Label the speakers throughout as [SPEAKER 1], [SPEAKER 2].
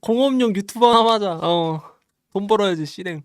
[SPEAKER 1] 공업용 유튜버 하나 하자. 돈 벌어야지 씨랭.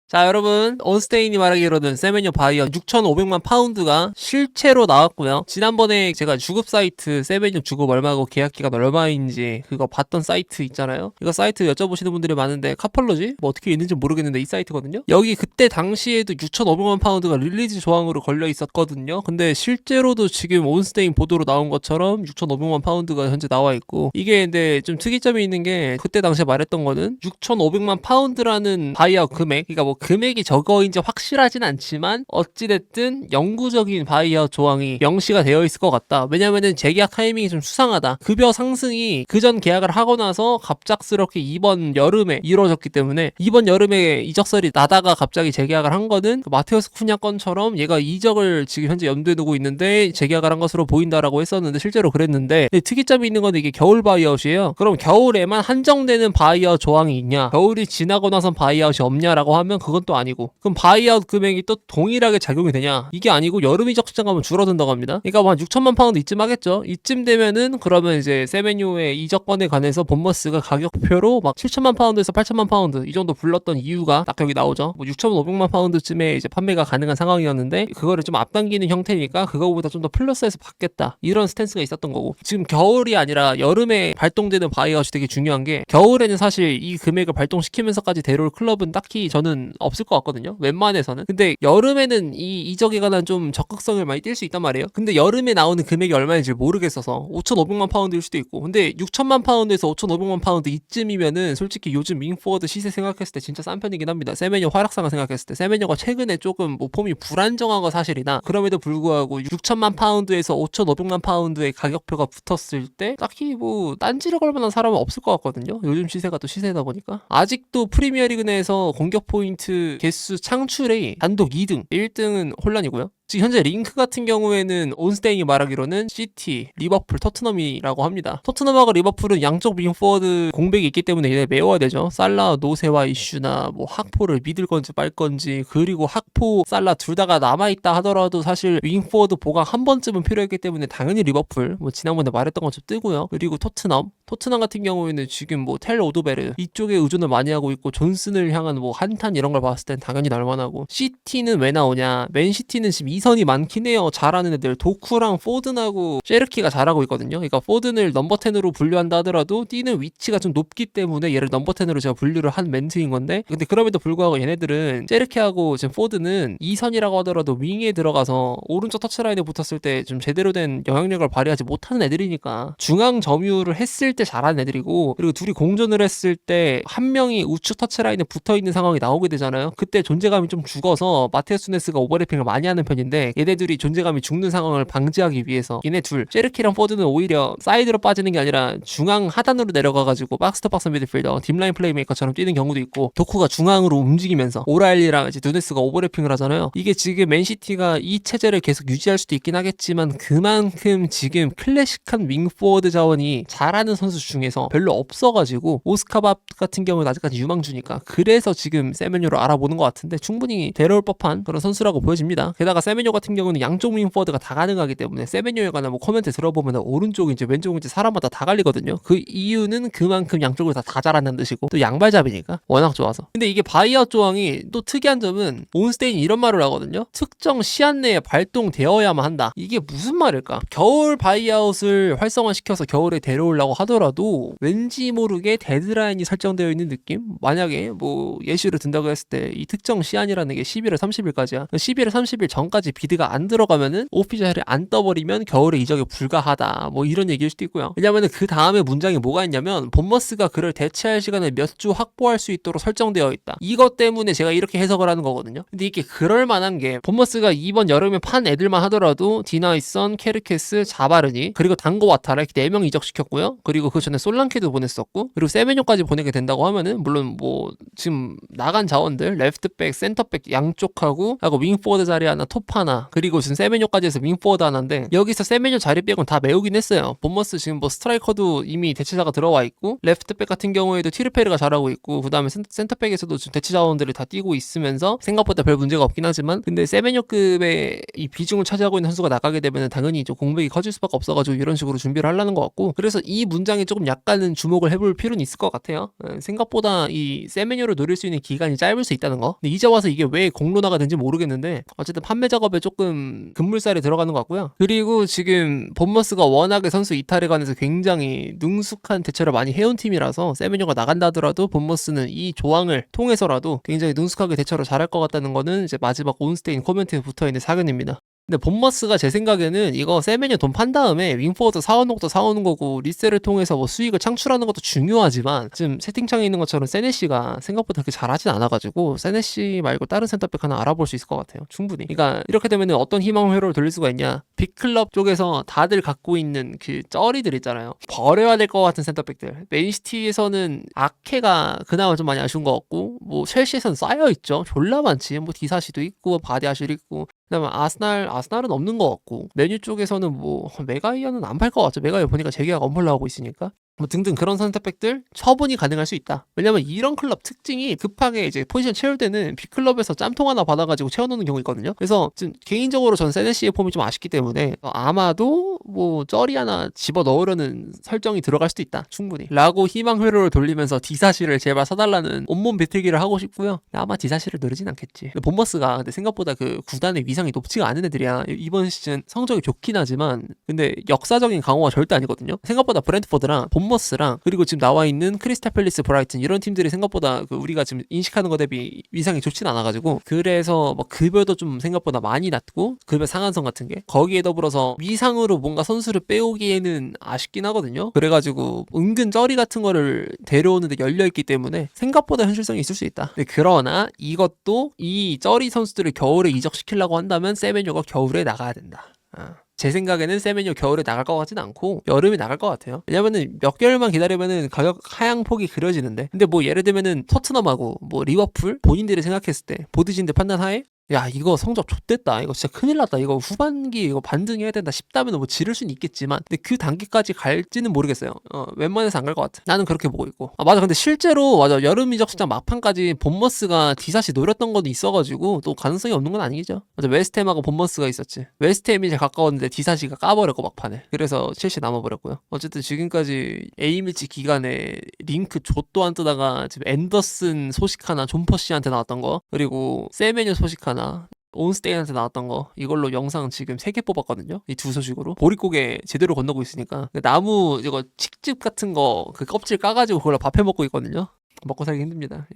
[SPEAKER 1] 자, 여러분, 온스테인이 말하기로는 세메뇨 바이어 6,500만 파운드가 실체로 나왔고요. 지난번에 제가 주급 사이트 세메뇨 주급 얼마고 계약 기간 얼마인지 그거 봤던 사이트 있잖아요. 이거 사이트 여쭤보시는 분들이 많은데 카펄러지? 뭐 어떻게 있는지 모르겠는데 이 사이트거든요. 여기 그때 당시에도 6,500만 파운드가 릴리즈 조항으로 걸려 있었거든요. 근데 실제로도 지금 온스테인 보도로 나온 것처럼 6,500만 파운드가 현재 나와 있고, 이게 근데 좀 특이점이 있는 게 그때 당시에 말했던 거는 6,500만 파운드라는 바이어 금액, 그러니까 뭐 금액이 저거인지 확실하진 않지만 어찌됐든 영구적인 바이어 조항이 명시가 되어 있을 것 같다. 왜냐면은 재계약 타이밍이 좀 수상하다. 급여 상승이 그전 계약을 하고 나서 갑작스럽게 이번 여름에 이루어졌기 때문에, 이번 여름에 이적설이 나다가 갑자기 재계약을 한 거는 마테우스 쿠냐 건처럼 얘가 이적을 지금 현재 염두에 두고 있는데 재계약을 한 것으로 보인다라고 했었는데 실제로 그랬는데, 특이점이 있는 건데 이게 겨울 바이아웃이에요. 그럼 겨울에만 한정되는 바이아웃 조항이 있냐, 겨울이 지나고 나선 바이아웃이 없냐라고 하면 그건 또 아니고, 그럼 바이아웃 금액이 또 동일하게 작용이 되냐, 이게 아니고 여름 이적 시장 가면 줄어든다고 합니다. 그러니까 뭐 한 6천만 파운드 이쯤 하겠죠. 이쯤 되면은 그러면 이제 세메뇨의 이적권에 관해서 본머스가 가격표로 막 7천만 파운드에서 8천만 파운드 이 정도 불렀던 이유가 딱 여기 나오죠. 뭐 6,500만 파운드쯤에 이제 판매가 가능한 상황이었는데 그거를 좀 앞당기는 형태니까 그거보다 좀 더 플러스해서 받겠다, 이런 스탠스가 있었던 거고, 지금 겨울이 아니라 여름에 발동되는 바이아웃이 되게 중요한 게, 겨울에는 사실 이 금액을 발동시키면서까지 데려올 클럽은 딱히 저는 없을 것 같거든요, 웬만해서는. 근데 여름에는 이 이적에 관한 좀 적극성을 많이 띌 수 있단 말이에요. 근데 여름에 나오는 금액이 얼마인지 모르겠어서 5,500만 파운드일 수도 있고, 근데 6천만 파운드에서 5,500만 파운드 이쯤이면은 솔직히 요즘 윙포워드 시세 생각했을 때 진짜 싼 편이긴 합니다. 세메뇨 하락상을 생각했을 때 세메뇨가 최근에 조금 뭐 폼이 불안정한 건 사실이나, 그럼에도 불구하고 6천만 파운드에서 5,500만 파운드의 가격표가 붙었을 때 딱히 뭐 딴지를 걸 만한 사람은 없을 것 같거든요. 요즘 시세가 또 시세다 보니까. 아직도 프리미어리그 내에서 공격 포인트 개수 창출이 단독 2등, 1등은 혼란이고요. 지금 현재 링크 같은 경우에는 온스테인이 말하기로는 시티, 리버풀, 토트넘이라고 합니다. 토트넘하고 리버풀은 양쪽 윙포워드 공백이 있기 때문에 얘네 메워야 되죠. 살라 노세화 이슈나 뭐 학포를 믿을 건지 말 건지, 그리고 학포 살라 둘 다가 남아있다 하더라도 사실 윙포워드 보강 한 번쯤은 필요했기 때문에 당연히 리버풀, 뭐 지난번에 말했던 것좀 뜨고요. 그리고 토트넘 같은 경우에는 지금 뭐 텔 오도베르 이쪽에 의존을 많이 하고 있고, 존슨을 향한 뭐 한탄 이런 걸 봤을 땐 당연히 날만하고, 시티는 왜 나오냐, 맨시티는 지금 2선이 많긴 해요. 잘하는 애들 도쿠랑 포든하고 셰르키가 잘하고 있거든요. 그러니까 포든을 넘버 10으로 분류한다 하더라도 뛰는 위치가 좀 높기 때문에 얘를 넘버 10으로 제가 분류를 한 멘트인 건데, 근데 그럼에도 불구하고 얘네들은 셰르키하고 지금 포든은 2선이라고 하더라도 윙에 들어가서 오른쪽 터치라인에 붙었을 때 좀 제대로 된 영향력을 발휘하지 못하는 애들이니까 중앙 점유를 했을 때 잘하는 애들이고, 그리고 둘이 공존을 했을 때 한 명이 우측 터치라인에 붙어있는 상황이 나오게 되잖아요. 그때 존재감이 좀 죽어서 마테우스 누네스가 오버래핑을 많이 하는 편인데, 얘네들이 존재감이 죽는 상황을 방지하기 위해서 얘네 둘, 셰르키랑 포드는 오히려 사이드로 빠지는 게 아니라 중앙 하단으로 내려가가지고 박스 투 박스 미드필더 딥라인 플레이메이커처럼 뛰는 경우도 있고, 도쿠가 중앙으로 움직이면서 오라일리랑 이제 누네스가 오버래핑을 하잖아요. 이게 지금 맨시티가 이 체제를 계속 유지할 수도 있긴 하겠지만, 그만큼 지금 클래식한 윙포워드 자원이 잘하는 선수 중에서 별로 없어가지고, 오스카밥 같은 경우는 아직까지 유망주니까 그래서 지금 세메뇨로 알아보는 것 같은데, 충분히 데려올 법한 그런 선수라고 보여집니다. 게다가 세메뇨 같은 경우는 양쪽 윙포워드가 다 가능하기 때문에 세메뇨에 관한 뭐 코멘트 들어보면 오른쪽인지 왼쪽인지 사람마다 다 갈리거든요. 그 이유는 그만큼 양쪽을 다 잘한다는 뜻이고, 또 양발잡이니까 워낙 좋아서. 근데 이게 바이아웃 조항이 또 특이한 점은 온스테인이 이런 말을 하거든요. 특정 시한 내에 발동되어야만 한다. 이게 무슨 말일까? 겨울 바이아웃을 활성화시켜서 겨울에 데려오려고 하더라도 왠지 모르게 데드라인이 설정되어 있는 느낌? 만약에 뭐 예시를 든다고 했을 때 이 특정 시한이라는 게 11월 30일까지야. 11월 30일 전까지 비드가 안 들어가면은 오피셜이 안 떠버리면 겨울에 이적이 불가하다, 뭐 이런 얘기일 수도 있고요. 왜냐면은 그 다음에 문장이 뭐가 있냐면, 본머스가 그를 대체할 시간을 몇 주 확보할 수 있도록 설정되어 있다. 이것 때문에 제가 이렇게 해석을 하는 거거든요. 근데 이게 그럴 만한 게, 본머스가 이번 여름에 판 애들만 하더라도 디나이선, 케르케스, 자바르니, 그리고 당고 와타라 이렇게 4명 이적시켰고요. 그리고 그 전에 솔랑케도 보냈었고, 그리고 세메뇨까지 보내게 된다고 하면은, 물론 뭐 지금 나간 자원들 레프트백, 센터백 양쪽하고 윙포워드 자리 하나, 톱 하나, 그리고 지금 세메뇨까지 해서 윙포워드 하나인데 여기서 세메뇨 자리 빼곤 다 메우긴 했어요. 본머스 지금 뭐 스트라이커도 이미 대체자가 들어와 있고 레프트백 같은 경우에도 티르페르가 잘하고 있고 그 다음에 센터백에서도 지금 대체 자원들이 다 뛰고 있으면서 생각보다 별 문제가 없긴 하지만 근데 세메뇨급의 이 비중을 차지하고 있는 선수가 나가게 되면 당연히 좀 공백이 커질 수밖에 없어가지고 이런 식으로 준비를 하려는 것 같고 그래서 이 문장에 조금 약간은 주목을 해볼 필요는 있을 것 같아요. 생각보다 이 세메뇨를 노릴 수 있는 기간이 짧을 수 있다는 거. 근데 이제 와서 이게 왜 공론화가 된지 모르겠는데 어쨌든 판매 작업에 조금 급물살이 들어가는 것 같고요. 그리고 지금 본머스가 워낙에 선수 이탈에 관해서 굉장히 능숙한 대처를 많이 해온 팀이라서 세메뇨가 나간다 하더라도 본머스는 이 조항을 통해서라도 굉장히 능숙하게 대처를 잘할 것 같다는 거는 이제 마지막 온스테인 코멘트에 붙어있는 사견입니다. 근데 본머스가 제 생각에는 이거 세메뇨 돈 판 다음에 윙포워드 사오는 것도 사오는 거고 리셀을 통해서 뭐 수익을 창출하는 것도 중요하지만 지금 채팅창에 있는 것처럼 세네시가 생각보다 그렇게 잘하진 않아가지고 세네시 말고 다른 센터백 하나 알아볼 수 있을 것 같아요. 충분히. 그러니까 이렇게 되면 어떤 희망 회로를 돌릴 수가 있냐. 빅클럽 쪽에서 다들 갖고 있는 그 쩌리들 있잖아요. 버려야 될 것 같은 센터백들. 맨시티에서는 아케가 그나마 좀 많이 아쉬운 것 같고 뭐 첼시에서는 쌓여있죠. 졸라 많지. 뭐 디사시도 있고 바디아실도 있고 그다음에 아스날은 없는 것 같고 메뉴 쪽에서는 뭐 메가이아는 안 팔 것 같죠. 메가이아 보니까 재계약 엄벌 나오고 있으니까 뭐 등등 그런 선택백들 처분이 가능할 수 있다. 왜냐면 이런 클럽 특징이 급하게 이제 포지션 채울 때는 B클럽에서 짬통 하나 받아가지고 채워놓는 경우 있거든요. 그래서 지금 개인적으로 전 세네시의 폼이 좀 아쉽기 때문에 아마도 뭐 쩌리 하나 집어 넣으려는 설정이 들어갈 수도 있다. 충분히. 라고 희망 회로를 돌리면서 디사시를 제발 사달라는 온몸 비틀기를 하고 싶고요. 아마 디사시를 누르진 않겠지. 본머스가 근데 생각보다 그 구단의 위상이 높지가 않은 애들이야. 이번 시즌 성적이 좋긴 하지만 근데 역사적인 강호가 절대 아니거든요. 생각보다 브랜트포드랑 본머스랑 그리고 지금 나와 있는 크리스탈 팰리스, 브라이튼 이런 팀들이 생각보다 그 우리가 지금 인식하는 것 대비 위상이 좋진 않아가지고 그래서 뭐 급여도 좀 생각보다 많이 낮고 급여 상한선 같은 게 거기에 더불어서 위상으로 뭔가 선수를 빼오기에는 아쉽긴 하거든요. 그래가지고 은근 쩌리 같은 거를 데려오는데 열려있기 때문에 생각보다 현실성이 있을 수 있다. 그러나 이것도 이 쩌리 선수들을 겨울에 이적시키려고 한다면 세메뇨가 겨울에 나가야 된다. 제 생각에는 세메뇨 겨울에 나갈 것 같진 않고 여름에 나갈 것 같아요. 왜냐면은 몇 개월만 기다리면은 가격 하향폭이 그려지는데 근데 뭐 예를 들면은 토트넘하고 뭐 리버풀 본인들이 생각했을 때 보드진대 판단하에 야 이거 성적 좆됐다 이거 진짜 큰일 났다 이거 후반기 이거 반등해야 된다 싶다면 뭐 지를 수는 있겠지만 근데 그 단계까지 갈지는 모르겠어요. 웬만해서 안 갈 것 같아. 나는 그렇게 보고 있고 맞아. 근데 실제로 맞아 여름 이적 시장 막판까지 본머스가 디사시 노렸던 것도 있어가지고 또 가능성이 없는 건 아니겠죠. 맞아 웨스트햄하고 본머스가 있었지. 웨스트햄이 제일 가까웠는데 디사시가 까버렸고 막판에 그래서 첼시 남아버렸고요. 어쨌든 지금까지 A매치 기간에 링크 좆도 안 뜨다가 지금 앤더슨 소식 하나 존 퍼시한테 나왔던 거 그리고 세메뇨 소식 하나 온스테인한테 나왔던 거 이걸로 영상 지금 3개 뽑았거든요. 이 두 소식으로 보릿고개 제대로 건너고 있으니까 나무 이거 칡즙 같은 거 그 껍질 까가지고 그걸로 밥 해먹고 있거든요. 먹고 살기 힘듭니다.